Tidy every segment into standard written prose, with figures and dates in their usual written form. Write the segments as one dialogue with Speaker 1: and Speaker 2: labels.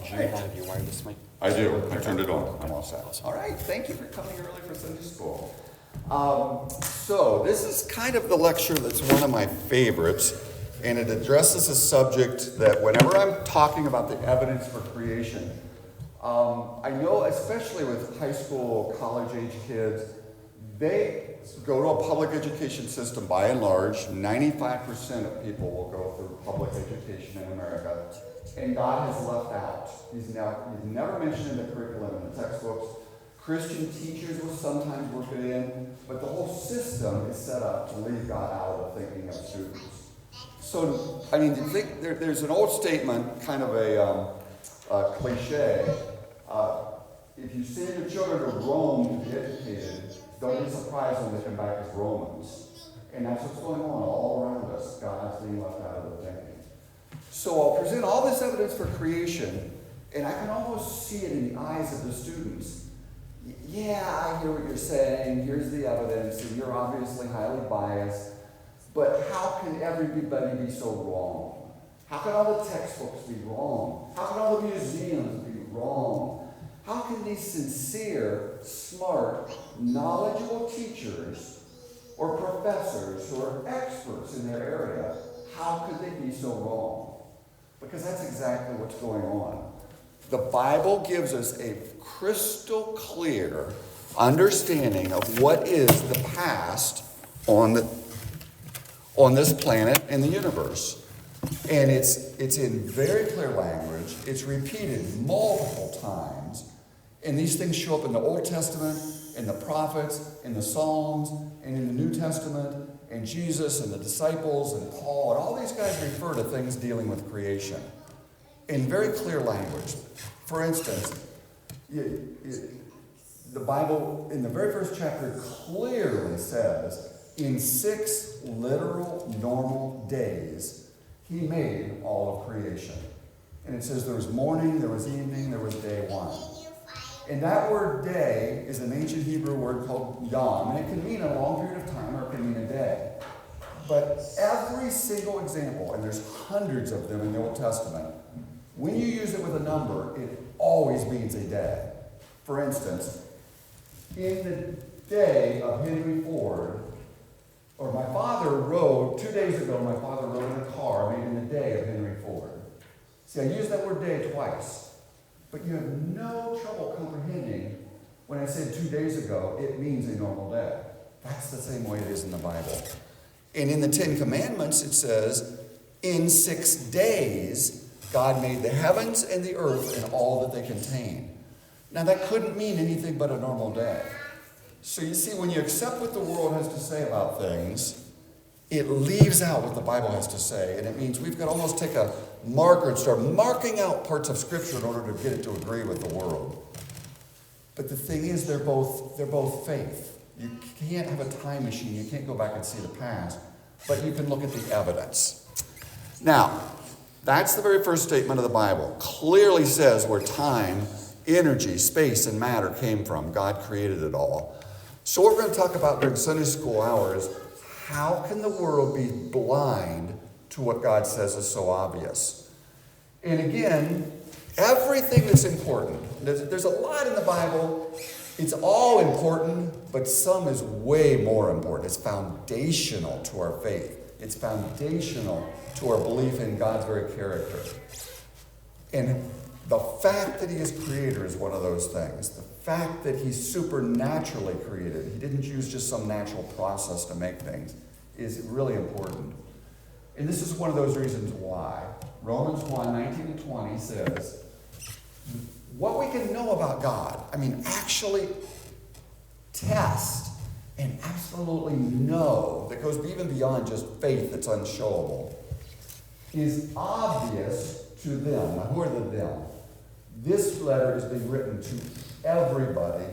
Speaker 1: Do you have your wireless mic?
Speaker 2: I do. I turned it on. I'm all set. All right. Thank you for coming early for Sunday school. So this is kind of the lecture that's one of my favorites, and it addresses a subject that whenever I'm talking about the evidence for creation, I know especially with high school, college-age kids, they go to a public education system by and large. 95% of people will go through public education in America, and God has left out. He's never mentioned in the curriculum in the textbooks. Christian teachers will sometimes work it in, but the whole system is set up to leave God out of the thinking of students. So, I mean, there's an old statement, kind of a cliche. If you send your children to Rome to be educated, don't be surprised when they come back as Romans. And that's what's going on all around us. God's being left out of the thinking. So I'll present all this evidence for creation, and I can almost see it in the eyes of the students. Yeah, I hear what you're saying. Here's the evidence, and you're obviously highly biased. But how can everybody be so wrong? How can all the textbooks be wrong? How can all the museums be wrong? How can these sincere, smart, knowledgeable teachers or professors who are experts in their area, how could they be so wrong? Because that's exactly what's going on. The Bible gives us a crystal clear understanding of what is the past on this planet and the universe. And it's in very clear language. It's repeated multiple times. And these things show up in the Old Testament, in the prophets, in the Psalms, and in the New Testament, and Jesus and the disciples and Paul. And all these guys refer to things dealing with creation in very clear language. For instance, the Bible, in the very first chapter, clearly says, in 6 literal, normal days, he made all of creation. And it says there was morning, there was evening, there was day one. And that word day is an ancient Hebrew word called yom, and it can mean a long period of time or it can mean a day. But every single example, and there's hundreds of them in the Old Testament, when you use it with a number, it always means a day. For instance, in the day of Henry Ford, or my father rode, 2 days ago, my father rode in a car made in the day of Henry Ford. See, I used that word day twice. But you have no trouble comprehending when I said 2 days ago, it means a normal day. That's the same way it is in the Bible. And in the 10 Commandments, it says, in 6 days, God made the heavens and the earth and all that they contain. Now, that couldn't mean anything but a normal day. So you see, when you accept what the world has to say about things, it leaves out what the Bible has to say. And it means we've got to almost take a marker and start marking out parts of Scripture in order to get it to agree with the world. But the thing is, they're both faith. You can't have a time machine. You can't go back and see the past. But you can look at the evidence. Now, that's the very first statement of the Bible. Clearly says where time, energy, space, and matter came from. God created it all. So what we're going to talk about during Sunday school hours, how can the world be blind to what God says is so obvious? And again, everything that's important, there's a lot in the Bible. It's all important, but some is way more important. It's foundational to our faith. It's foundational to our belief in God's very character. And the fact that he is creator is one of those things. The fact that he's supernaturally created, he didn't use just some natural process to make things, is really important. And this is one of those reasons why. Romans 1:19-20 says, what we can know about God, actually test and absolutely know, that goes even beyond just faith that's unshowable, is obvious to them. Now, who are the them? This letter is being written to everybody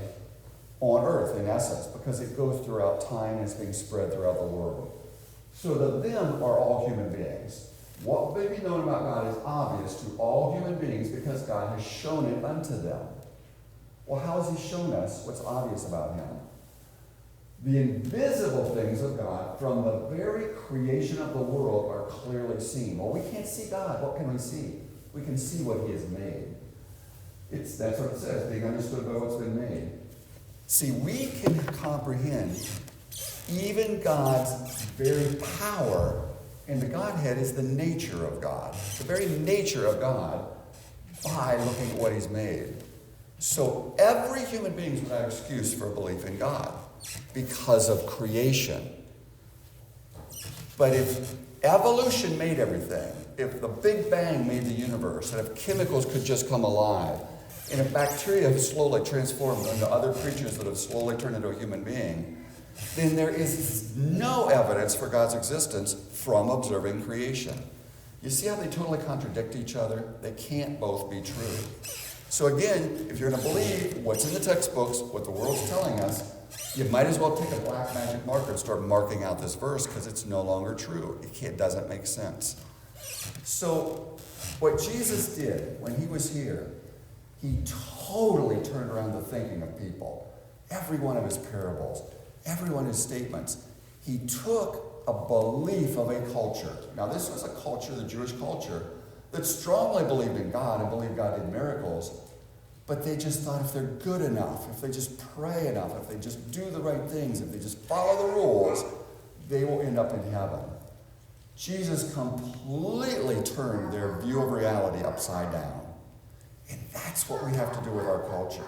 Speaker 2: on earth, in essence, because it goes throughout time and it's being spread throughout the world. So the them are all human beings. What may be known about God is obvious to all human beings because God has shown it unto them. Well, how has he shown us what's obvious about him? The invisible things of God from the very creation of the world are clearly seen. Well, we can't see God. What can we see? We can see what he has made. That's what it says, being understood by what's been made. See, we can comprehend even God's very power, and the Godhead is the nature of God, the very nature of God, by looking at what he's made. So every human being is without excuse for a belief in God because of creation. But if evolution made everything, if the Big Bang made the universe, and if chemicals could just come alive, and if bacteria have slowly transformed into other creatures that have slowly turned into a human being, then there is no evidence for God's existence from observing creation. You see how they totally contradict each other? They can't both be true. So again, if you're going to believe what's in the textbooks, what the world's telling us, you might as well take a black magic marker and start marking out this verse because it's no longer true. It doesn't make sense. So what Jesus did when he was here, he totally turned around the thinking of people. Every one of his parables, every one of his statements, he took a belief of a culture. Now this was a culture, the Jewish culture, that strongly believed in God and believed God did miracles, but they just thought if they're good enough, if they just pray enough, if they just do the right things, if they just follow the rules, they will end up in heaven. Jesus completely turned their view of reality upside down. And that's what we have to do with our culture.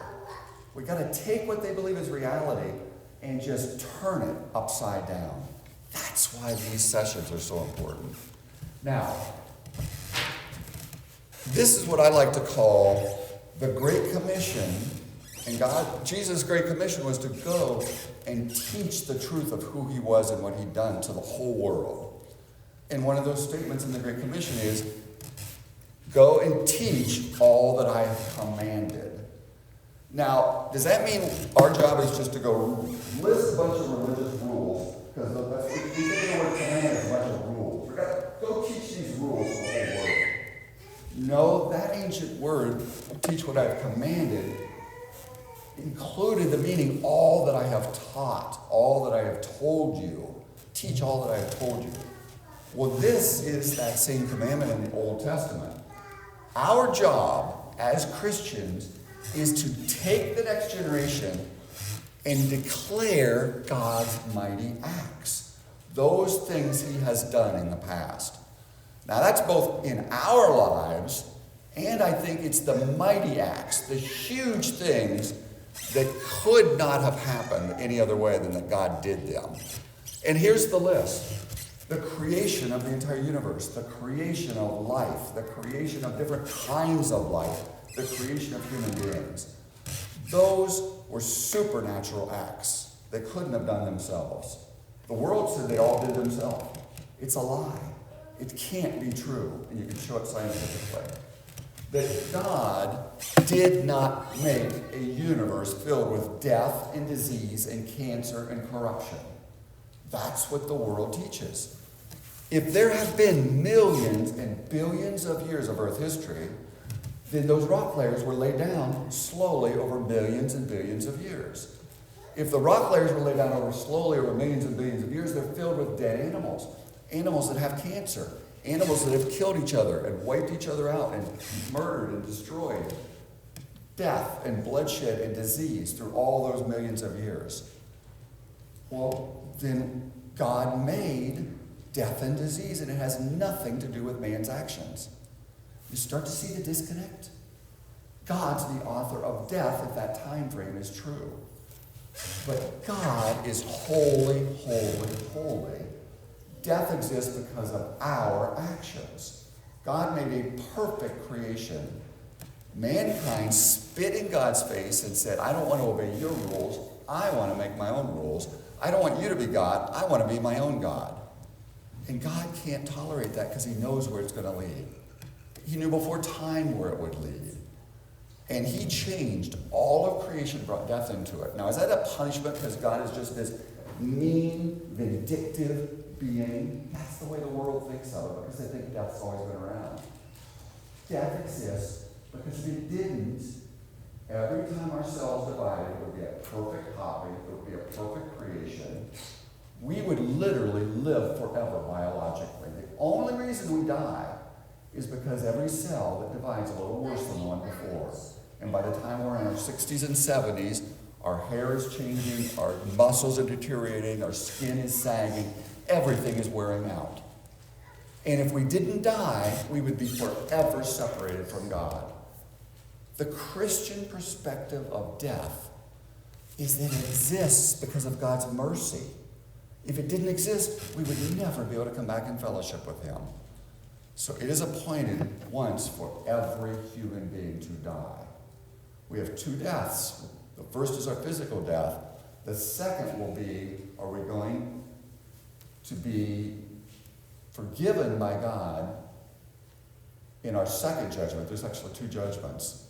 Speaker 2: We got to take what they believe is reality and just turn it upside down. That's why these sessions are so important. Now, this is what I like to call the Great Commission. And Jesus' Great Commission was to go and teach the truth of who he was and what he'd done to the whole world. And one of those statements in the Great Commission is, go and teach all that I have commanded. Now, does that mean our job is just to go list a bunch of religious rules? Because that's what we think of the word command as a bunch of rules. We've got to go teach these rules to the whole world. No, that ancient word, teach what I've commanded, included the meaning all that I have taught, all that I have told you. Teach all that I have told you. Well, this is that same commandment in the Old Testament. Our job as Christians is to take the next generation and declare God's mighty acts, those things he has done in the past. Now that's both in our lives, and I think it's the mighty acts, the huge things that could not have happened any other way than that God did them. And here's the list. The creation of the entire universe, the creation of life, the creation of different kinds of life, the creation of human beings. Those were supernatural acts. They couldn't have done themselves. The world said they all did themselves. It's a lie. It can't be true, and you can show it scientifically. That God did not make a universe filled with death and disease and cancer and corruption. That's what the world teaches. If there have been millions and billions of years of Earth history, then those rock layers were laid down slowly over millions and billions of years. If the rock layers were laid down slowly over millions and billions of years, they're filled with dead animals. Animals that have cancer. Animals that have killed each other and wiped each other out and murdered and destroyed. Death and bloodshed and disease through all those millions of years. Well, then God made death and disease, and it has nothing to do with man's actions. You start to see the disconnect. God's the author of death if that time frame is true. But God is holy, holy, holy. Death exists because of our actions. God made a perfect creation. Mankind spit in God's face and said, I don't want to obey your rules. I want to make my own rules. I don't want you to be God. I want to be my own God. And God can't tolerate that because he knows where it's going to lead. He knew before time where it would lead. And he changed all of creation, brought death into it. Now, is that a punishment because God is just this mean, vindictive being? That's the way the world thinks of it, because they think death's always been around. Death exists because if it didn't, every time our cells divided, it would be a perfect copy, it would be a perfect creation. We would literally live forever biologically. The only reason we die is because every cell that divides is a little worse than the one before. And by the time we're in our 60s and 70s, our hair is changing, our muscles are deteriorating, our skin is sagging, everything is wearing out. And if we didn't die, we would be forever separated from God. The Christian perspective of death is that it exists because of God's mercy. If it didn't exist, we would never be able to come back in fellowship with him. So it is appointed once for every human being to die. We have two deaths. The first is our physical death. The second will be, are we going to be forgiven by God in our second judgment? There's actually two judgments.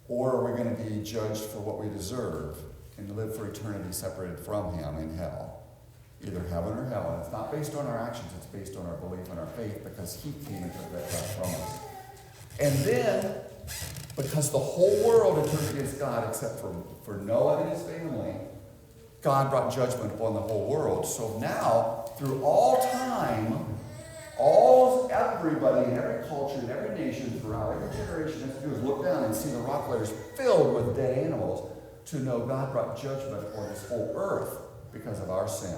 Speaker 2: Or are we going to be judged for what we deserve and live for eternity separated from him in hell? Either heaven or hell. And it's not based on our actions, it's based on our belief and our faith, because he came and took that death from us. And then, because the whole world had turned against God except for Noah and his family, God brought judgment upon the whole world. So now, through all time, everybody in every culture, in every nation, throughout every generation has to do is look down and see the rock layers filled with dead animals to know God brought judgment upon this whole earth because of our sin.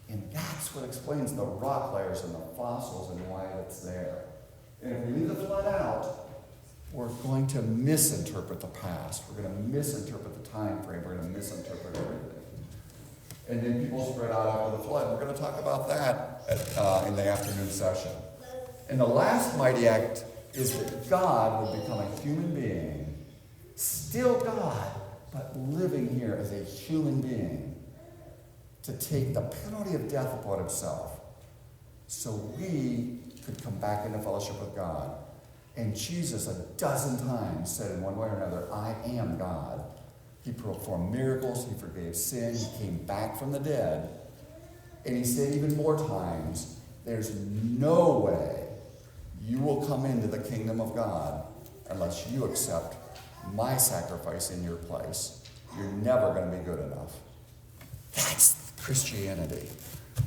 Speaker 2: And that's what explains the rock layers and the fossils and why it's there. And if we leave the flood out, we're going to misinterpret the past. We're going to misinterpret the time frame. We're going to misinterpret everything. And then people spread out after the flood. We're going to talk about that in the afternoon session. And the last mighty act is that God would become a human being, still God, but living here as a human being, to take the penalty of death upon himself so we could come back into fellowship with God. And Jesus 12 times said in one way or another, I am God. He performed miracles, he forgave sin, he came back from the dead. And he said even more times, there's no way you will come into the kingdom of God unless you accept my sacrifice in your place. You're never going to be good enough. That's Christianity.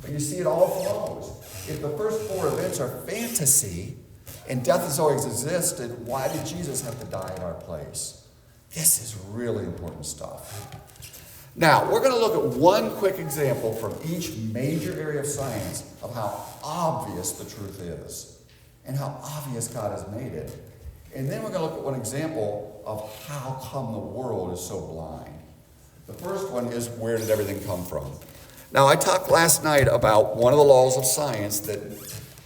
Speaker 2: But you see, it all flows. If the first four events are fantasy, and death has always existed, why did Jesus have to die in our place? This is really important stuff. Now, we're going to look at one quick example from each major area of science of how obvious the truth is and how obvious God has made it. And then we're going to look at one example of how come the world is so blind. The first one is, where did everything come from? Now, I talked last night about one of the laws of science, that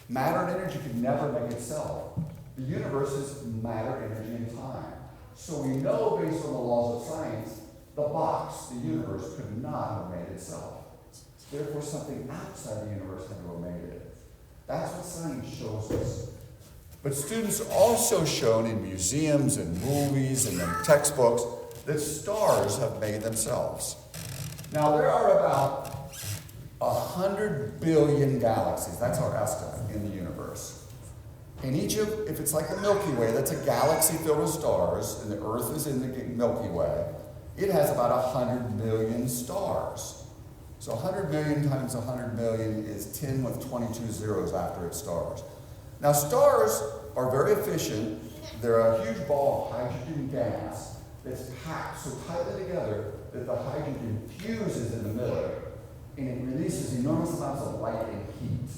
Speaker 2: matter and energy could never make itself. The universe is matter, energy, and time. So we know, based on the laws of science, the box, the universe, could not have made itself. Therefore, something outside the universe had to have made it. That's what science shows us. But students also shown in museums and movies and in textbooks that stars have made themselves. Now, there are about 100 billion galaxies. That's our estimate in the universe. And if it's like the Milky Way, that's a galaxy filled with stars, and the Earth is in the Milky Way. It has about 100 million stars. So 100 million times 100 million is 10 with 22 zeros after its stars. Now, stars are very efficient. They're a huge ball of hydrogen gas that's packed so tightly together that the hydrogen fuses in the middle, and it releases enormous amounts of light and heat.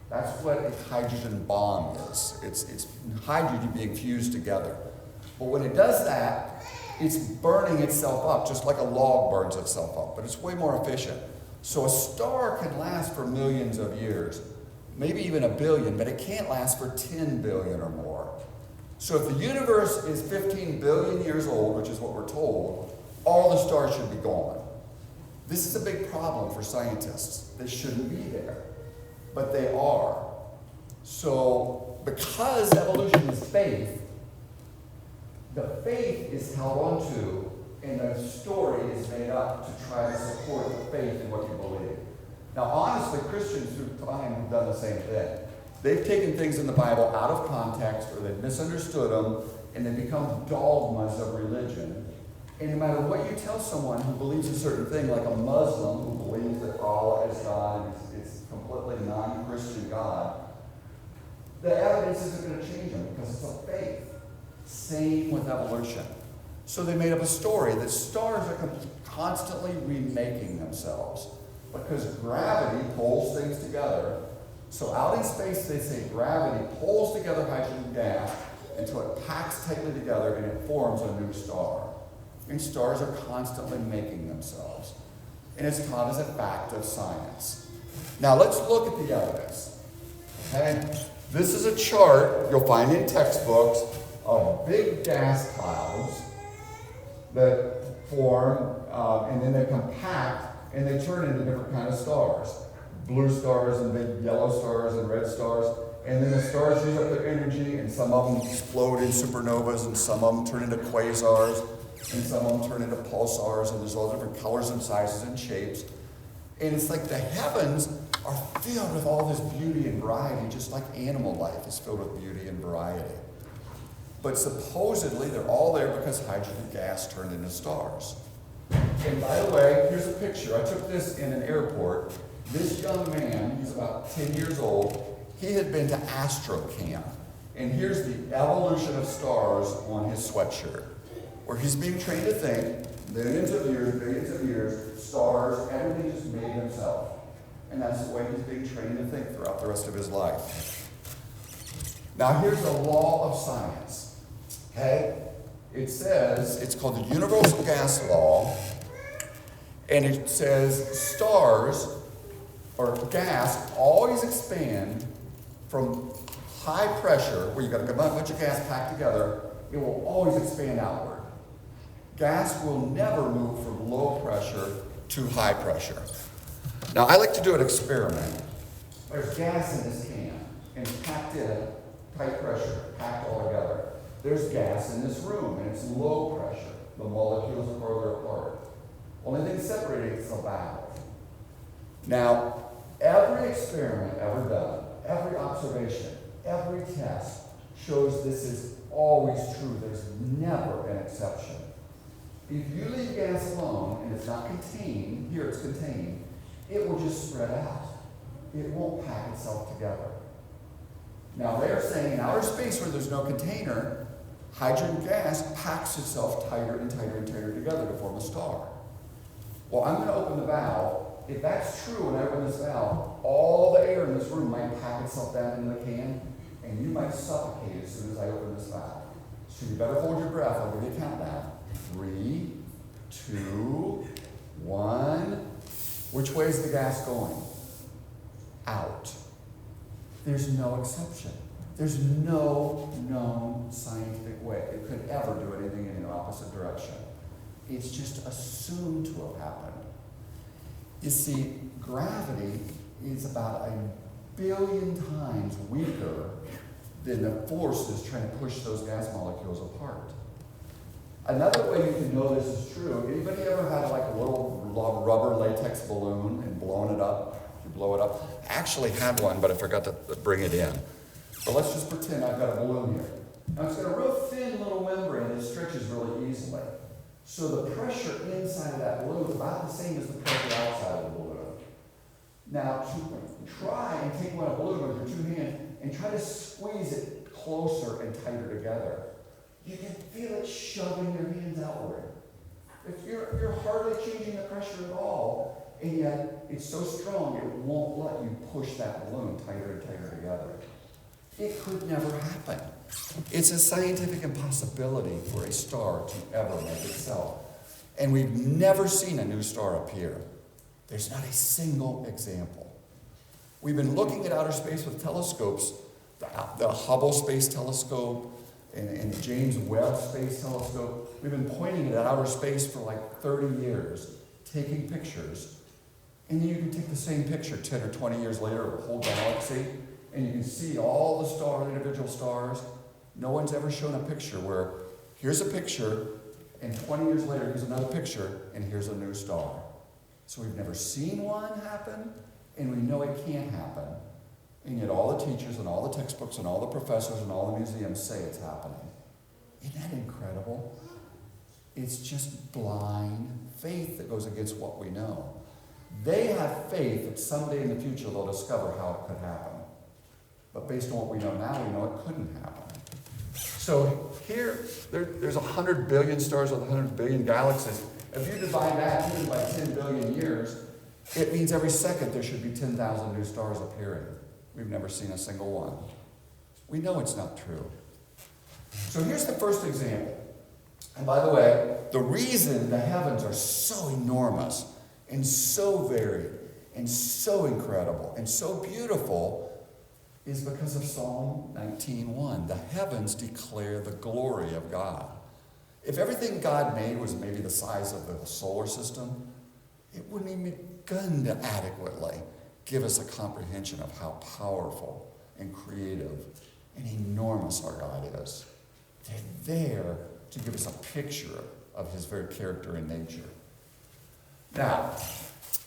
Speaker 2: That's what a hydrogen bomb is. It's hydrogen being fused together. But when it does that, it's burning itself up, just like a log burns itself up, but it's way more efficient. So a star can last for millions of years, maybe even a billion, but it can't last for 10 billion or more. So if the universe is 15 billion years old, which is what we're told, all the stars should be gone. This is a big problem for scientists. They shouldn't be there, but they are. So because evolution is faith, the faith is held onto, and the story is made up to try to support the faith in what you believe. Now, honestly, Christians through time have done the same thing. They've taken things in the Bible out of context, or they've misunderstood them, and they become dogmas of religion. And no matter what you tell someone who believes a certain thing, like a Muslim who believes that Allah is God, is completely non-Christian God, the evidence isn't going to change them because it's a faith. same with evolution. So they made up a story that stars are constantly remaking themselves because gravity pulls things together. So out in space, they say gravity pulls together hydrogen gas until it packs tightly together and it forms a new star. And stars are constantly making themselves. And it's taught as a fact of science. Now let's look at the evidence. Okay? This is a chart you'll find in textbooks of big gas clouds that form, and then they compact, and they turn into different kind of stars. Blue stars and big yellow stars and red stars. And then the stars use up their energy, and some of them explode in supernovas, and some of them turn into quasars, and some of them turn into pulsars, and there's all different colors and sizes and shapes. And it's like the heavens are filled with all this beauty and variety, just like animal life is filled with beauty and variety. But supposedly they're all there because hydrogen gas turned into stars. And by the way, here's a picture. I took this in an airport. This young man, he's about 10 years old, he had been to Astro Camp. And here's the evolution of stars on his sweatshirt, where he's being trained to think, billions of years, stars, everything just made himself. And that's the way he's being trained to think throughout the rest of his life. Now here's the law of science. Okay? It says, it's called the universal gas law, and it says stars or gas always expand from high pressure, where you've got a bunch of gas packed together, it will always expand outward. Gas will never move from low pressure to high pressure. Now, I like to do an experiment. There's gas in this can, and it's packed in, tight pressure, packed all together. There's gas in this room, and it's low pressure. The molecules are further apart. Only thing separating is the valve. Now, every experiment ever done, every observation, every test shows this is always true. There's never an exception. If you leave gas alone and it's not contained, here it's contained, it will just spread out. It won't pack itself together. Now they're saying in outer space where there's no container, hydrogen gas packs itself tighter and tighter and tighter together to form a star. Well, I'm going to open the valve. If that's true, when I open this valve, all the air in this room might pack itself down into the can, and you might suffocate as soon as I open this valve. So you better hold your breath. I'll give you a countdown. 3, 2, 1. Which way is the gas going? Out. There's no exception. There's no known scientific way it could ever do anything in the opposite direction. It's just assumed to have happened. You see, gravity is about 1 billion times weaker than the forces trying to push those gas molecules apart. Another way you can know this is true, anybody ever had like a little rubber latex balloon and blown it up? You blow it up? I actually had one, but I forgot to bring it in. But let's just pretend I've got a balloon here. Now it's got a real thin little membrane that stretches really easily. So the pressure inside of that balloon is about the same as the pressure outside of the balloon. Now to try and take one of the balloon with your 2 hands and try to squeeze it closer and tighter together. You can feel it shoving your hands outward. If you're hardly changing the pressure at all, and yet it's so strong it won't let you push that balloon tighter and tighter together. It could never happen. It's a scientific impossibility for a star to ever make itself. And we've never seen a new star appear. There's not a single example. We've been looking at outer space with telescopes, the Hubble Space Telescope, and the James Webb Space Telescope. We've been pointing at outer space for like 30 years, taking pictures. And then you can take the same picture 10 or 20 years later of a whole galaxy, and you can see all the individual stars. No one's ever shown a picture where here's a picture, and 20 years later here's another picture, and here's a new star. So we've never seen one happen, and we know it can't happen. And yet all the teachers and all the textbooks and all the professors and all the museums say it's happening. Isn't that incredible? It's just blind faith that goes against what we know. They have faith that someday in the future they'll discover how it could happen. But based on what we know now, we know it couldn't happen. So here, there's 100 billion stars with 100 billion galaxies. If you divide that even by 10 billion years, it means every second there should be 10,000 new stars appearing. We've never seen a single one. We know it's not true. So here's the first example. And by the way, the reason the heavens are so enormous and so varied and so incredible and so beautiful is because of Psalm 19:1. The heavens declare the glory of God. If everything God made was maybe the size of the solar system, it wouldn't even begin to adequately give us a comprehension of how powerful and creative and enormous our God is. They're there to give us a picture of his very character and nature. Now,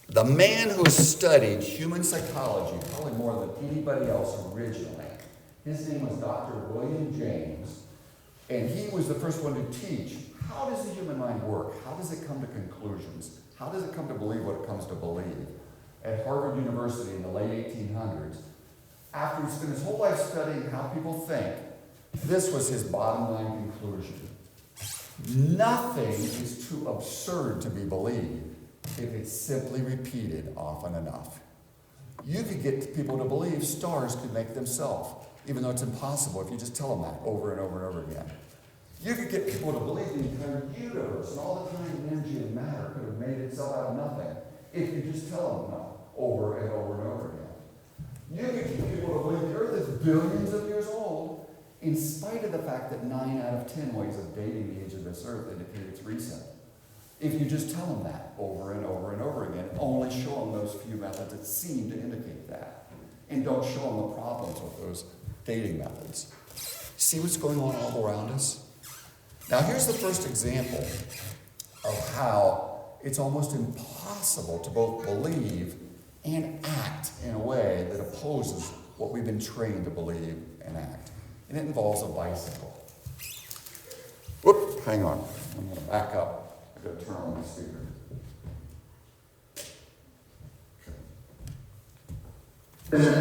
Speaker 2: the man who studied human psychology probably more than anybody else originally, his name was Dr. William James, and he was the first one to teach how does the human mind work? How does it come to conclusions? How does it come to believe what it comes to believe? At Harvard University in the late 1800s, after he spent his whole life studying how people think, this was his bottom line conclusion. Nothing is too absurd to be believed if it's simply repeated often enough. You could get people to believe stars could make themselves, even though it's impossible if you just tell them that over and over and over again. You could get people to believe the entire universe and all the time and energy and matter could have made itself out of nothing if you just tell them no over and over and over again. You could get people to believe the earth is billions of years old, in spite of the fact that 9 out of 10 ways of dating the age of this earth indicate it's recent. If you just tell them that over and over and over again, and only show them those few methods that seem to indicate that, and don't show them the problems with those dating methods. See what's going on all around us? Now here's the first example of how it's almost impossible to both believe and act in a way that opposes what we've been trained to believe and act. And it involves a bicycle. Whoop, hang on. I'm going to back up. I've got to turn on my speaker.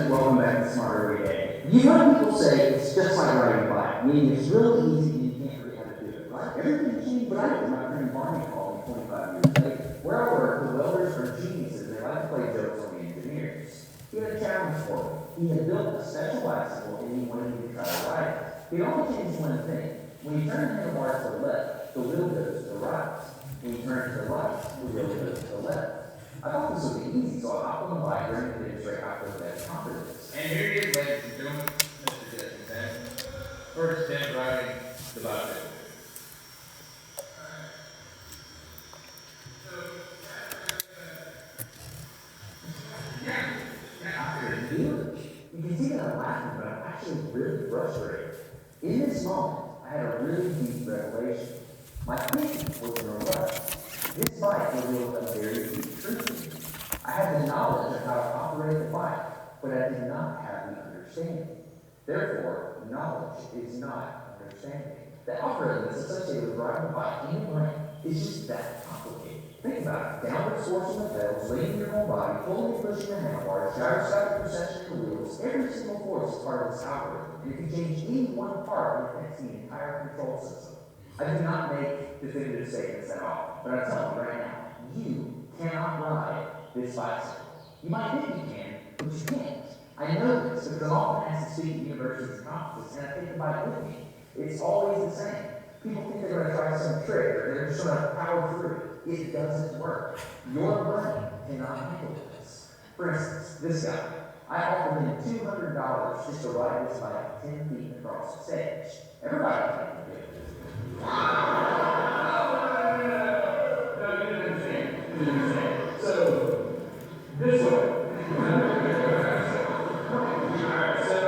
Speaker 1: Welcome back to Smart Every Day. You heard people say it's just like riding a bike, meaning it's really easy and you can't really have to do it, right? Everything's changed, but I did. My friend Barney called me 25 years later. Where I work, the welders are geniuses. They like to play jokes on the engineers. He had a challenge for me. He had built a special bicycle and he wanted me to try to ride it. He only changed one thing. When you turn the handlebars to the left, the wheel goes to the right. When you turn to the right, the wheel goes to the left. I thought this would be easy, so I hopped on the bike during the demonstrate how to that confidence.
Speaker 3: And here he is, ladies and gentlemen, Mr. Justin Sands. First attempt riding the bicycle.
Speaker 1: I couldn't do it. You can see that I'm laughing, but I'm actually really frustrated. In this moment, I had a really deep revelation. My thinking was in a rush. This bike revealed a very deep truth to me. I had the knowledge of how to operate the bike, but I did not have the understanding. Therefore, knowledge is not understanding. The algorithm that's associated with riding a bike in your brain is just that complicated. Think about it. Downward forcing the pedals, leaning your whole body, fully pushing the handlebars, gyroscopic precession of the wheels. Every single force is part of this algorithm. And if you change any one part, it affects the entire control system. I do not make definitive statements at all, but I tell you right now, you cannot ride this bicycle. You might think you can, but you can't. I know this because I'm often asked to speak at universities and conferences, and I take the bike with me. It's always the same. People think they're going to try some trick, or they're just going to power through. It doesn't work. Your brain cannot handle this. For instance, this guy. I offered him $200 just to ride this bike 10 feet across the stage. Everybody can do it.
Speaker 3: No, you didn't understand. You didn't understand. So, this way. Alright, so,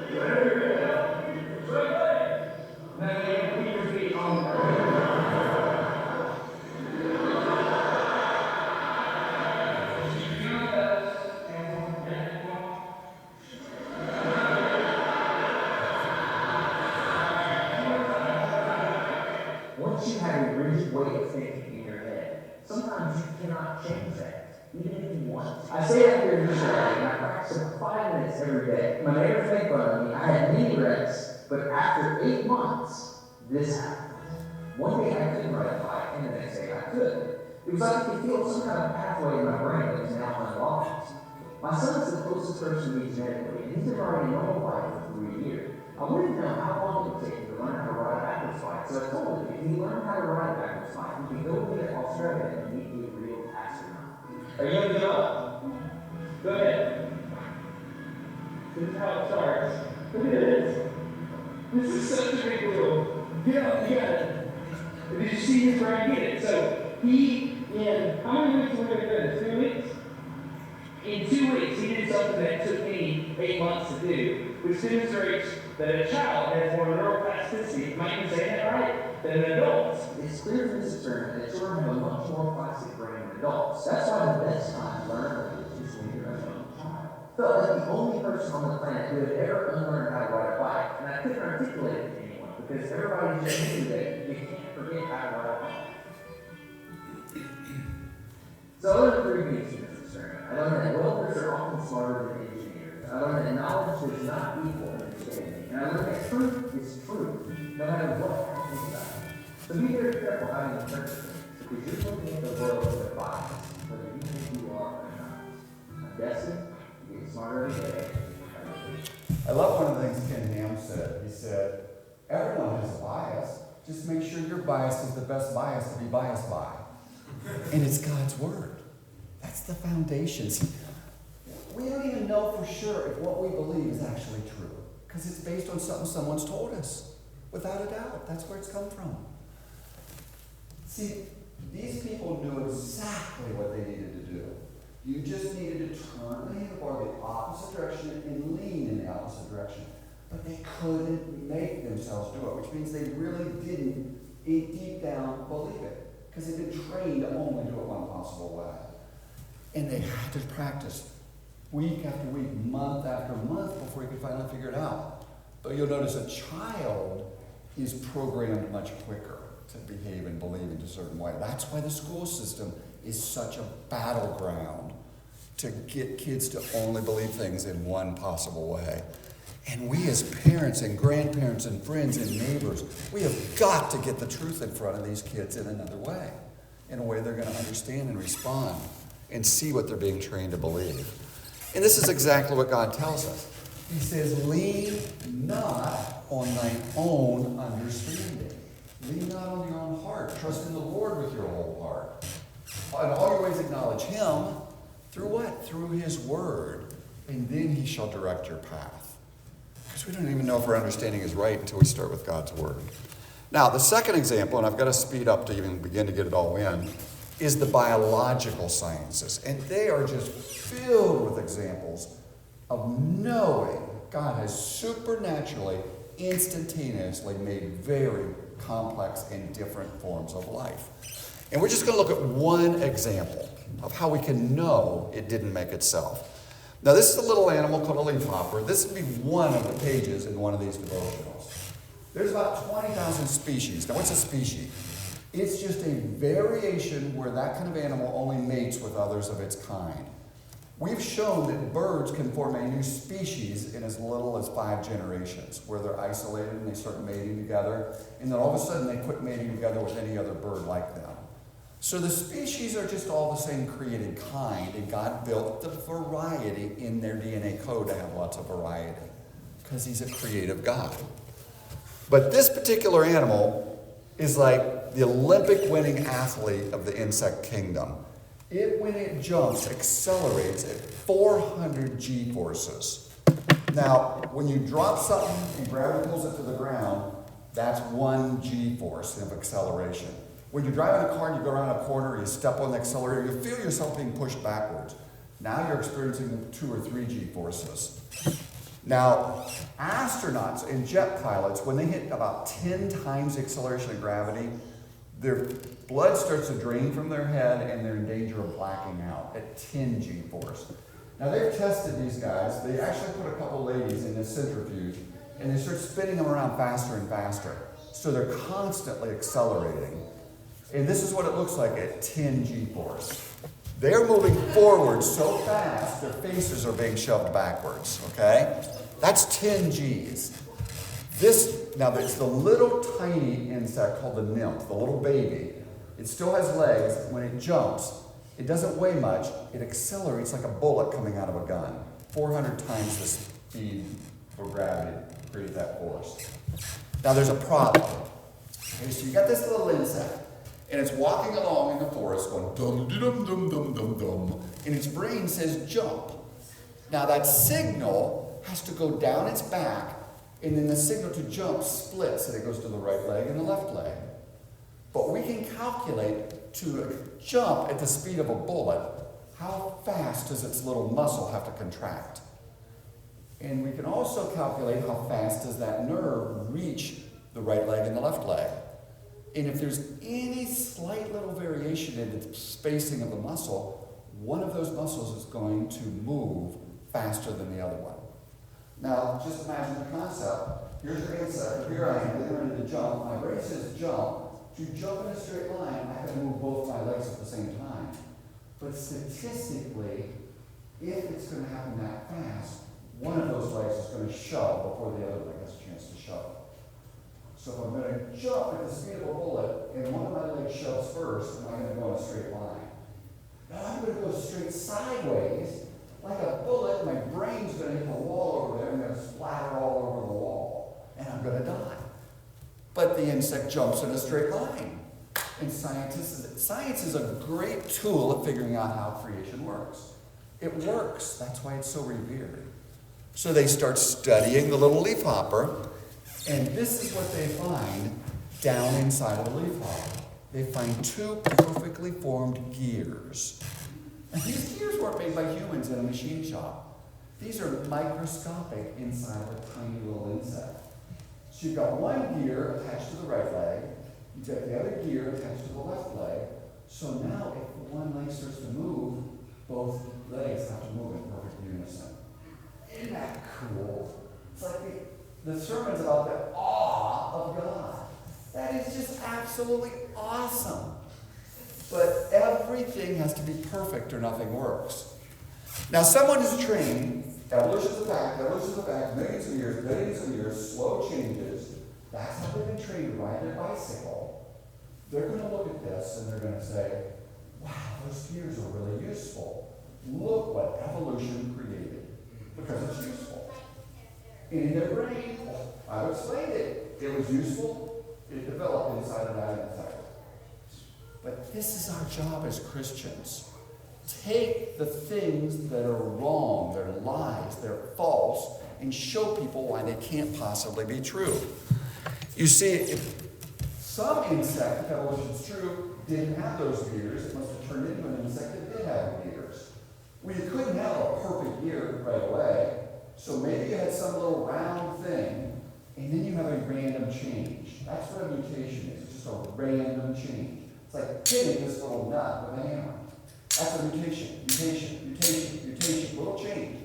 Speaker 3: whatever you're at, right leg. Now you can keep your feet on the ground.
Speaker 1: Once you have a rigid way of thinking in your head, sometimes you cannot change that, even if you want. I say after initial writing, and I practice it for 5 minutes every day. My neighbors make fun of me. I had many reps, But after 8 months, this happened. One day I couldn't ride a bike, and the next day I could. It was like I could feel some kind of pathway in my brain that was now unlocked. My son is the closest person to me genetically, and he's been riding a normal bike for 3 years. I wanted to know how long it would take him to learn how to ride a backwards bike, so I told him if he learned how to ride a backwards bike, he could go to Australia and meet a real astronaut.
Speaker 3: Are you gonna give up? Go ahead. This is how it starts. Look at this. This is such a big deal. Get up, you got it. Did you see his brain get it? So he, in how many weeks were we going to do this? 2 weeks? In 2 weeks, he did something that took me 8 months to do, which demonstrates that a child has more neuroplasticity, am I even saying that right, than an adult.
Speaker 1: It's clear from this experiment that children have a much more plastic brain than adults. That's why the best time to learn language is when you're a young child. I felt like the only person on the planet who had ever unlearned how to ride a bike, and I couldn't articulate it to anyone because everybody just knew that you can't forget how to ride a bike. So I learned 3 things from this experiment. I learned that welders are often smarter than engineers. I learned that knowledge does not equal understanding. And I learned that truth is truth, no matter what happens about it. So be very careful how you interpret things, because you're looking at the world with a bias, whether you think you are or not. I'm guessing you get smarter every day.
Speaker 2: I love one of the things Ken Ham said. He said, everyone has a bias. Just make sure your bias is the best bias to be biased by. And it's God's Word. That's the foundation. See, we don't even know for sure if what we believe is actually true, because it's based on something someone's told us. Without a doubt, that's where it's come from. See, these people knew exactly what they needed to do. You just needed to turn the handlebar the opposite direction and lean in the opposite direction. But they couldn't make themselves do it, which means they really didn't, deep down, believe it. Because they've been trained to only do it one possible way. And they had to practice week after week, month after month before you could finally figure it out. But you'll notice a child is programmed much quicker to behave and believe in a certain way. That's why the school system is such a battleground to get kids to only believe things in one possible way. And we as parents and grandparents and friends and neighbors, we have got to get the truth in front of these kids in another way, in a way they're going to understand and respond and see what they're being trained to believe. And this is exactly what God tells us. He says, lean not on thine own understanding. Lean not on your own heart. Trust in the Lord with your whole heart. In all your ways acknowledge Him. Through what? Through His Word. And then He shall direct your path. Because we don't even know if our understanding is right until we start with God's Word. Now, the second example, and I've got to speed up to even begin to get it all in, is the biological sciences. And they are just filled with examples of knowing God has supernaturally, instantaneously made very complex and different forms of life. And we're just going to look at one example of how we can know it didn't make itself. Now, this is a little animal called a leafhopper. This would be one of the pages in one of these devotionals. There's about 20,000 species. Now, what's a species? It's just a variation where that kind of animal only mates with others of its kind. We've shown that birds can form a new species in as little as 5 generations, where they're isolated and they start mating together, and then all of a sudden they quit mating together with any other bird like them. So the species are just all the same created kind, and God built the variety in their DNA code to have lots of variety, because He's a creative God. But this particular animal is like the Olympic-winning athlete of the insect kingdom. When it jumps, accelerates at 400 G-forces. Now, when you drop something and gravity pulls it to the ground, that's 1 G-force of acceleration. When you're driving a car and you go around a corner, you step on the accelerator, you feel yourself being pushed backwards. Now you're experiencing 2 or 3 G-forces. Now, astronauts and jet pilots, when they hit about 10 times the acceleration of gravity, their blood starts to drain from their head and they're in danger of blacking out at 10 G-force. Now, they've tested these guys. They actually put a couple ladies in this centrifuge and they start spinning them around faster and faster. So they're constantly accelerating. And this is what it looks like at 10 G-force. They're moving forward so fast, their faces are being shoved backwards, okay? That's 10 Gs. Now it's the little tiny insect called the nymph, the little baby. It still has legs. When it jumps, it doesn't weigh much. It accelerates like a bullet coming out of a gun. 400 times the speed for gravity to create that force. Now there's a problem. Okay, so you got this little insect, and it's walking along in the forest going dum dum dum dum dum dum, and its brain says jump. Now that signal has to go down its back, and then the signal to jump splits, and it goes to the right leg and the left leg. But we can calculate to jump at the speed of a bullet, how fast does its little muscle have to contract? And we can also calculate how fast does that nerve reach the right leg and the left leg. And if there's any slight little variation in the spacing of the muscle, one of those muscles is going to move faster than the other one. Now, just imagine the concept. Here's your insect. Here I am, getting ready to jump. My brain says jump. To jump in a straight line, I have to move both my legs at the same time. But statistically, if it's going to happen that fast, one of those legs is going to shove before the other leg has a chance to shove. So if I'm going to jump at the speed of a bullet, and one of my legs shoves first, am I going to go in a straight line? Now I'm going to go straight sideways, like a bullet. My brain's going to hit the wall over there, and going to splatter all over the wall, and I'm going to die. But the insect jumps in a straight line. And science is a great tool at figuring out how creation works. It works. That's why it's so revered. So they start studying the little leafhopper, and this is what they find down inside of the leafhopper. They find two perfectly formed gears. And these gears weren't made by humans in a machine shop. These are microscopic inside of a tiny little insect. So you've got one gear attached to the right leg, you've got the other gear attached to the left leg. So now if one leg starts to move, both legs have to move in perfect unison. Isn't that cool? It's like the sermon's about the awe of God. That is just absolutely awesome. But everything has to be perfect or nothing works. Now someone is trained, evolution's a fact, millions of years, slow changes. That's how they've been trained to ride their bicycle. They're going to look at this and they're going to say, wow, those gears are really useful. Look what evolution created. Because it's useful. And in their brain, I've explained it. It was useful. It developed inside of that insect. But this is our job as Christians. Take the things that are wrong, they're lies, they're false, and show people why they can't possibly be true. You see, if some insect, if evolution's true, didn't have those gears, it must have turned into an insect that did have gears. Well, you couldn't have a perfect gear right away, so maybe you had some little round thing, and then you have a random change. That's what a mutation is, it's just a random change. It's like hitting this little nut with a hammer. That's a mutation, little change.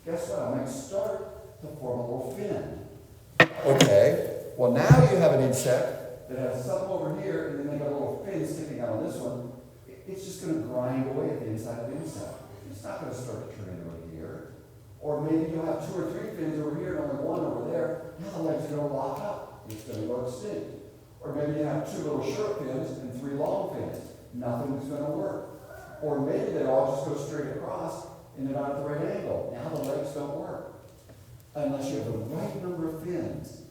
Speaker 2: Guess what? I might start to form a little fin. Okay, well now you have an insect that has something over here, and then they got a little fin sticking out on this one. It's just going to grind away at the inside of the insect. It's not going to start to turn into a gear. Or maybe you'll have 2 or 3 fins over here and only one over there. Now the legs are going to lock up. It's going to go extinct. Or maybe you have 2 little short fins and 3 long fins. Nothing's going to work. Or maybe they all just go straight across and they're not at the right angle. Now the legs don't work. Unless you have the right number of fins,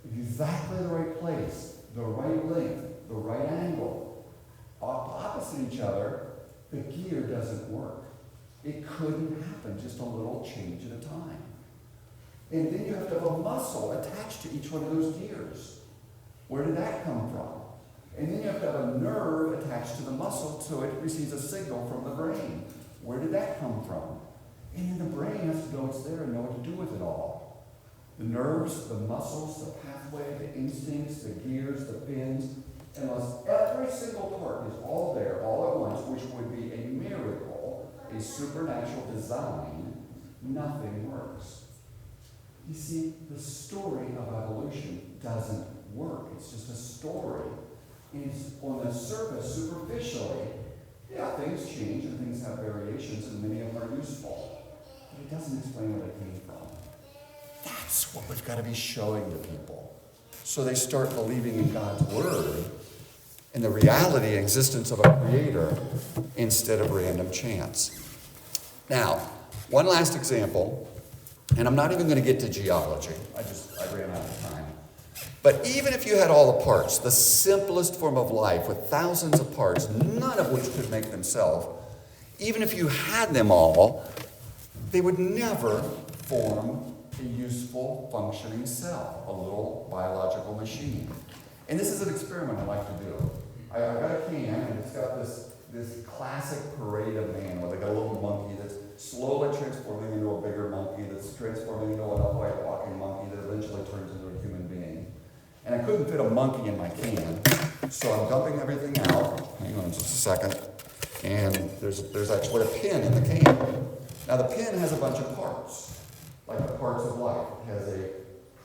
Speaker 2: exactly the right place, the right length, the right angle, opposite each other, the gear doesn't work. It couldn't happen, just a little change at a time. And then you have to have a muscle attached to each one of those gears. Where did that come from? And then you have to have a nerve attached to the muscle so it receives a signal from the brain. Where did that come from? And then the brain has to know it's there and know what to do with it all. The nerves, the muscles, the pathway, the instincts, the gears, the fins, unless every single part is all there all at once, which would be a miracle, a supernatural design, nothing works. You see, the story of evolution doesn't work. It's just a story. And on the surface, superficially, yeah, things change and things have variations and many of them are useful. But it doesn't explain where they came from. That's what we've got to be showing to people. So they start believing in God's word and the reality and existence of a creator instead of random chance. Now, one last example, and I'm not even going to get to geology. I ran out of time. But even if you had all the parts, the simplest form of life with thousands of parts, none of which could make themselves, even if you had them all, they would never form a useful functioning cell, a little biological machine. And this is an experiment I like to do. I've got a can, and it's got this classic parade of man, where they got a little monkey that's slowly transforming into a bigger monkey, that's transforming into an upright walking monkey that eventually turns into a human being. And I couldn't fit a monkey in my can, so I'm dumping everything out. Hang on just a second. And there's actually a pin in the can. Now the pin has a bunch of parts, like the parts of life. It has a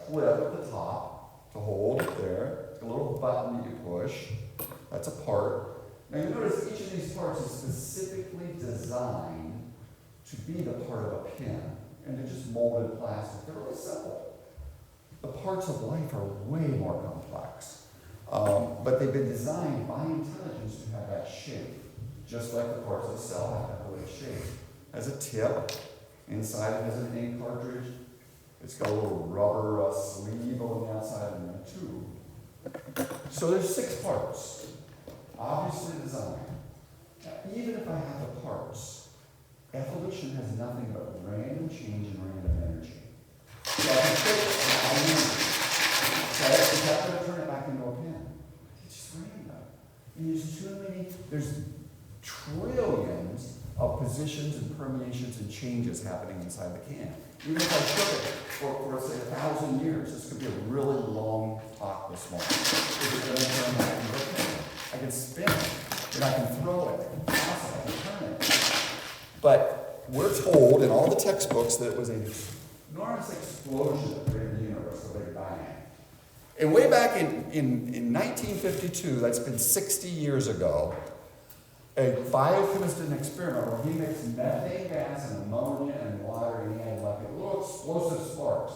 Speaker 2: clip at the top to hold it there, a little button that you push. That's a part. Now you notice each of these parts is specifically designed to be the part of a pin, and they're just molded plastic. They're really simple. The parts of life are way more complex, but they've been designed by intelligence to have that shape, just like the parts of the cell have that way shape. It has a tip. Inside it has an ink cartridge. It's got a little rubber sleeve on the outside and a tube. So there's 6 parts, obviously designed. Now, even if I have the parts, evolution has nothing but random change and random energy. So I can take it and I need it. So I have to turn it back into a pin. It's just random. And there's trillions of positions and permeations and changes happening inside the can. Even if I took it for say 1,000 years, this could be a really long talk this morning. I can spin it, and I can throw it, I can toss it, I can turn it. But we're told in all the textbooks that it was an enormous explosion that created the universe, the Big Bang. And way back in 1952, that's been 60 years ago, a biochemist did an experiment where he mixed methane gas and ammonia and water, and he had like little explosive sparks.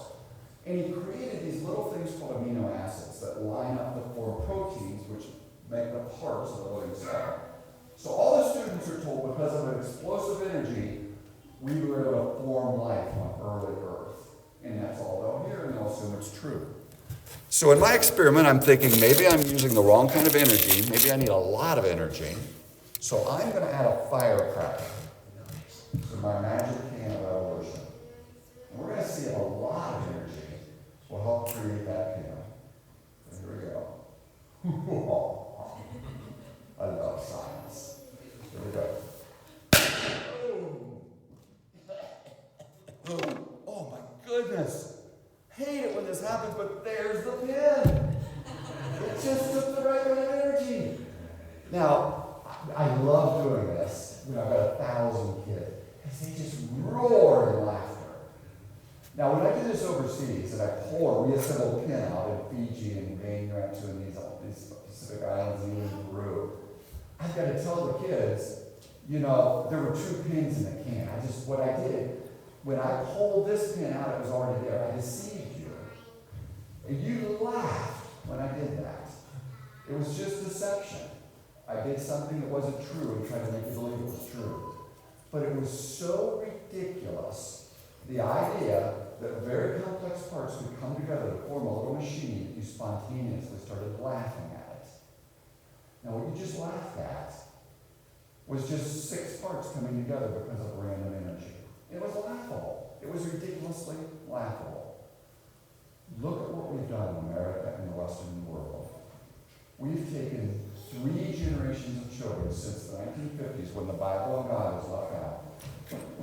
Speaker 2: And he created these little things called amino acids that line up to form proteins, which make the parts of the living cell. So all the students are told, because of an explosive energy, we were able to form life on early Earth. And that's all they'll hear, and they'll assume it's true. So in my experiment, I'm thinking maybe I'm using the wrong kind of energy. Maybe I need a lot of energy. So I'm going to add a firecracker to my magic can of evolution. And we're going to see if a lot of energy will help create that can. So here we go. I love science. Here we go. Oh my goodness. Hate it when this happens, but there's the pin. It just took the right kind of energy. Now, I love doing this when I've got 1,000 kids, because they just roar in laughter. Now, when I do this overseas, and I pull a reassembled pin out in Fiji and Vanuatu and these Pacific Islands and even Peru, I've got to tell the kids, there were 2 pins in the can. What I did, when I pulled this pin out, it was already there. I deceived you. And you laughed when I did that. It was just deception. I did something that wasn't true and tried to make you believe it was true. But it was so ridiculous, the idea that very complex parts could come together to form a little machine, that you spontaneously started laughing at it. Now, what you just laughed at was just 6 parts coming together because of random energy. It was laughable. It was ridiculously laughable. Look at what we've done in America and the Western world. We've taken 3 generations of children since the 1950s, when the Bible and God was left out.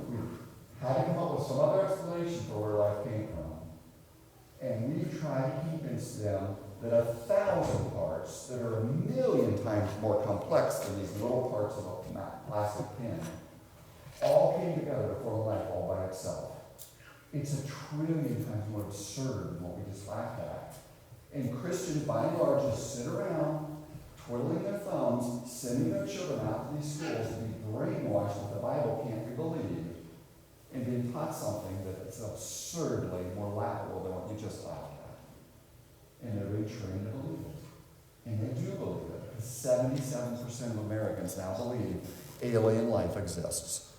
Speaker 2: We've had to come up with some other explanation for where life came from. And we've tried to convince them that 1,000 parts that are 1,000,000 times more complex than these little parts of a plastic pin all came together to form life all by itself. It's 1,000,000,000,000 times more absurd than what we just laughed at. And Christians, by and large, just sit around, twiddling their thumbs, sending their children out to these schools to be brainwashed that the Bible can't be believed. and being taught something that is absurdly more laughable than what you just laughed at. And they're being trained to believe it. And they do believe it, because 77% of Americans now believe alien life exists,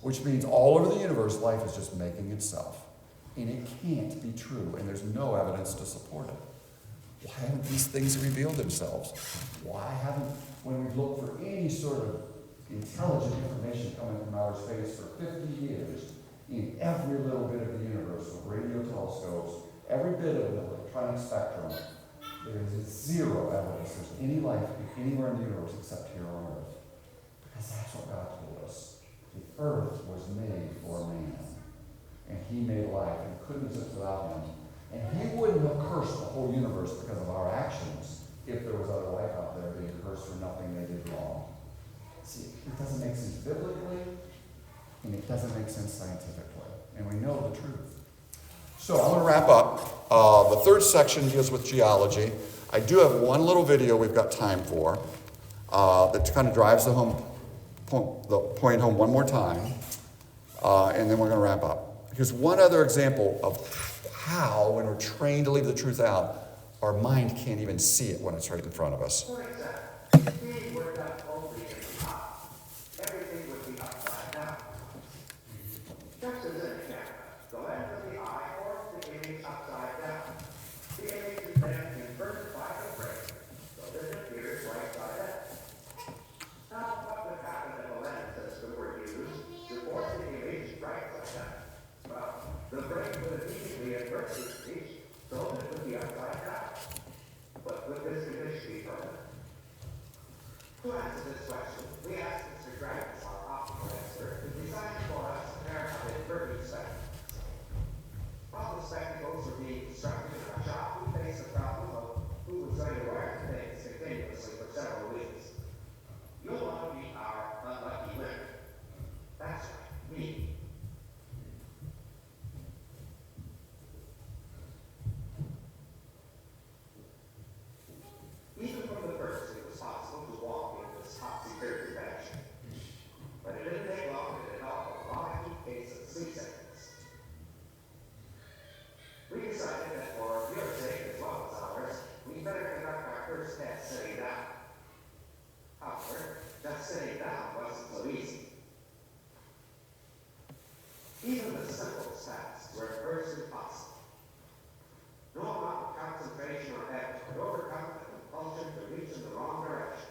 Speaker 2: which means all over the universe, life is just making itself. And it can't be true, and there's no evidence to support it. Why haven't these things revealed themselves? Why haven't, when we've looked for any sort of intelligent information coming from outer space for 50 years, in every little bit of the universe, with radio telescopes, every bit of the electronic spectrum, there is zero evidence there's any life anywhere in the universe except here on Earth. Because that's what God told us. The earth was made for man. And he made life and couldn't exist without him. And he wouldn't have cursed the whole universe because of our actions if there was other life out there being cursed for nothing they did wrong. See, it doesn't make sense biblically, and it doesn't make sense scientifically. And we know the truth. So I'm going to wrap up. The third section deals with geology. I do have one little video we've got time for that kind of drives the point home one more time, and then we're going to wrap up. Here's one other example of how, when we're trained to leave the truth out, our mind can't even see it when it's right in front of us.
Speaker 1: For example, if we were done only in the top, everything would be upside down. Just as in a camera, the lens of the eye forms the image upside down. The image is then inverted by the brain, so that it appears right side up. Now, what would happen if a lens system were used to force the image right side up? Well, the brain would immediately invert the image so that it would be upside down. But would this condition be permanent? To answer this question, we asked Mr. Gravis, our optical expert, to design for us a pair of inverted spectacles. While the spectacles were being constructed in our shop, we faced the problem of who was going to wear the things continuously for several weeks. You'll want to be our unlucky winner. That's right, me. Even from the first, it was possible to walk in this topsy-turvy fashion. But it didn't take long to develop a rocky case of seasickness. We decided that for your sake as well as ours, we better conduct our first test sitting down. However, just sitting down wasn't so easy. Even the simplest tasks were at first impossible. No amount of concentration or effort could overcome the compulsion to reach in the wrong direction.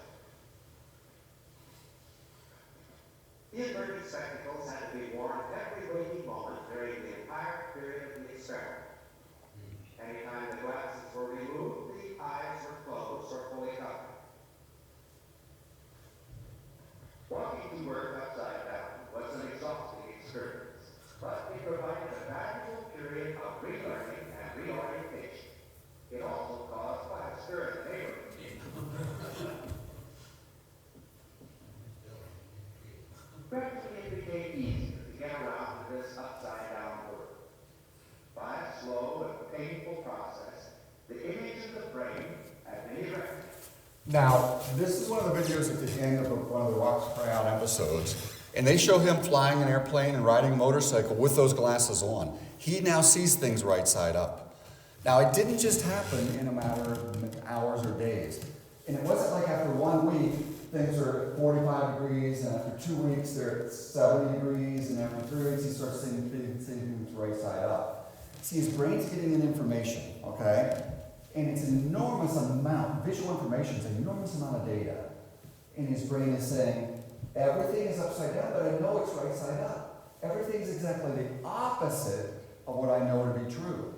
Speaker 1: The inverted spectacles had to be worn every waking moment during the entire period of the experiment. Anytime the glasses were removed, the eyes were closed or fully covered. Walking to work upside down was an exhausting experience, but it provided a valuable period of relearning and reorientation. It also caused laughter in the neighborhood. Gradually, it became easier to get around to this upside-down world. By a slow and painful process, the image of the brain had been erected. Now, this is one of the videos at the end of one of the Rocks Cry Out episodes, and they show him flying an airplane and riding a motorcycle with those glasses on. He now sees things right side up. Now, it didn't just happen in a matter of hours or days. And it wasn't like after 1 week, things are at 45 degrees, and after 2 weeks, they're at 70 degrees, and after 3 weeks, he starts seeing things right side up. See, his brain's getting in information, okay? And it's an enormous amount, visual information is an enormous amount of data. And his brain is saying, everything is upside down, but I know it's right side up. Everything's exactly the opposite of what I know to be true.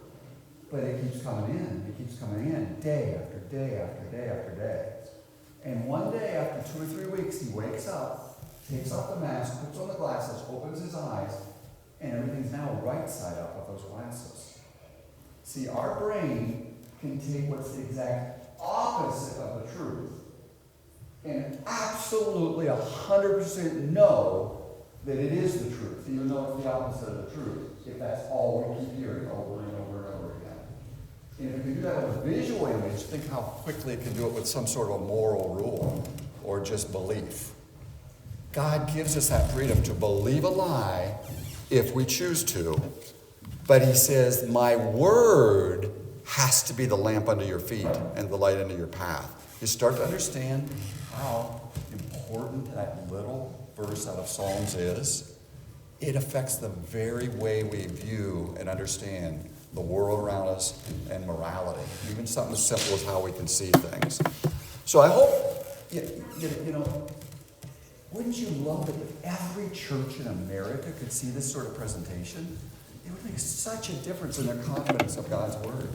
Speaker 1: But it keeps coming in, day after day after day after day. And one day, after 2 or 3 weeks, he wakes up, takes off the mask, puts on the glasses, opens his eyes, and everything's now right side up with those glasses. See, our brain can take what's the exact opposite of the truth and absolutely 100% know that it is the truth, even though it's the opposite of the truth, if that's all we keep hearing over and over and over again. And if we can do that with a visual image, think how quickly it can do it with some sort of a moral rule or just belief. God gives us that freedom to believe a lie
Speaker 2: if we choose to. But he says, my word has to be the lamp under your feet and the light under your path. You start to understand how important that little verse out of Psalms is. It affects the very way we view and understand the world around us and morality. Even something as simple as how we can see things. So I hope, you know, wouldn't you love it if every church in America could see this sort of presentation? It would make such a difference in their confidence of God's word.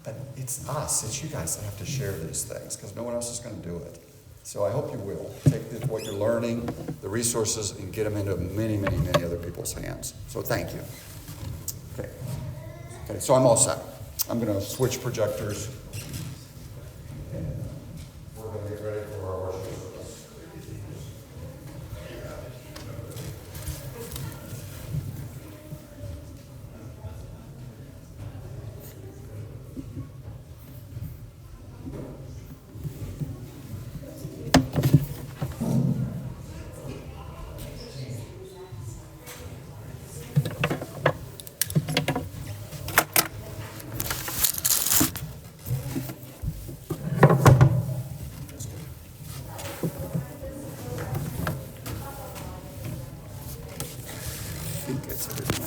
Speaker 2: But it's us, it's you guys that have to share these things, because no one else is going to do it. So I hope you will. Take what you're learning, the resources, and get them into many, many, many other people's hands. So thank you. Okay, so I'm all set. I'm going to switch projectors. And we're going to get ready for our worship service. I think it's everything.